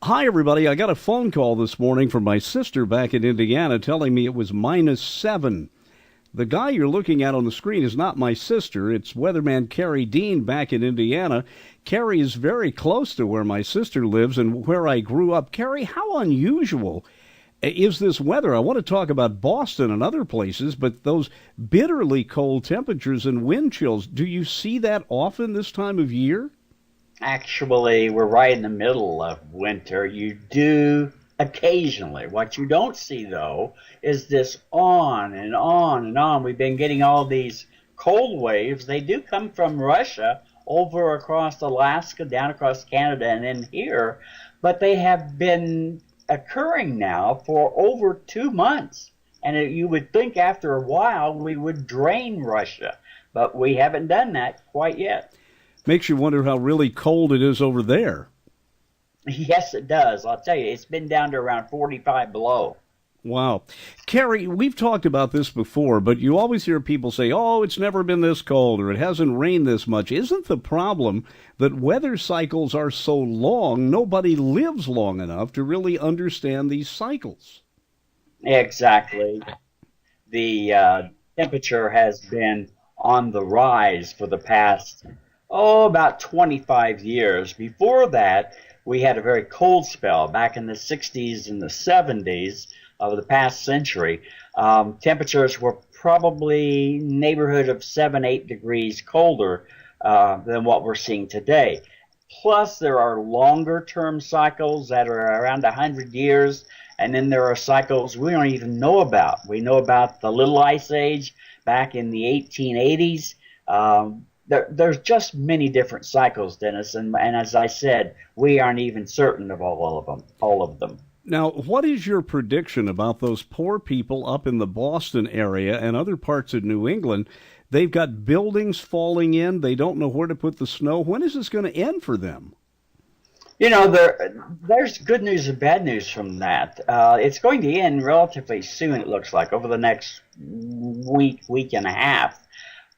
Hi, everybody. I got a phone call this morning from my sister back in Indiana telling me it was -7. The guy you're looking at on the screen is not my sister. It's weatherman KERRY DEAN back in Indiana. KERRY is very close to where my sister lives and where I grew up. KERRY, how unusual is this weather? I want to talk about Boston and other places, but those bitterly cold temperatures and wind chills, do you see that often this time of year? Actually, we're right in the middle of winter. You do occasionally. What you don't see, though, is this on and on and on. We've been getting all these cold waves. They do come from Russia over across Alaska, down across Canada, and in here, but they have been occurring now for over 2 months. And you would think after a while we would drain Russia, but we haven't done that quite yet. Makes you wonder how really cold it is over there. Yes, it does. I'll tell you, it's been down to around 45 below. Wow. KERRY, we've talked about this before, but you always hear people say, oh, it's never been this cold or it hasn't rained this much. Isn't the problem that weather cycles are so long, nobody lives long enough to really understand these cycles? Exactly. The temperature has been on the rise for the past about 25 years. Before that, we had a very cold spell back in the 60s and the 70s of the past century. Temperatures were probably neighborhood of 7-8 degrees colder than what we're seeing today. Plus, there are longer term cycles that are around 100 years, and then there are cycles we don't even know about. We know about the Little Ice Age back in the 1880s. There's just many different cycles, Dennis, and as I said, we aren't even certain of all of them. Now, what is your prediction about those poor people up in the Boston area and other parts of New England? They've got buildings falling in. They don't know where to put the snow. When is this going to end for them? You know, there's good news and bad news from that. It's going to end relatively soon, it looks like, over the next week and a half.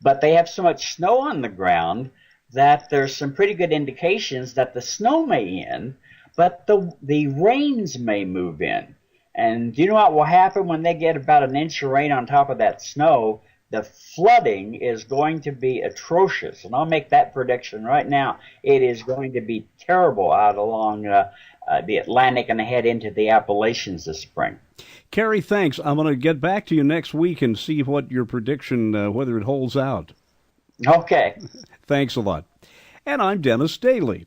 But they have so much snow on the ground that there's some pretty good indications that the snow may end, but the rains may move in. And do you know what will happen when they get about an inch of rain on top of that snow? The flooding is going to be atrocious. And I'll make that prediction right now. It is going to be terrible out along the Atlantic and ahead into the Appalachians this spring. KERRY, thanks. I'm going to get back to you next week and see what your prediction, whether it holds out. Okay. Thanks a lot. And I'm Dennis Daly.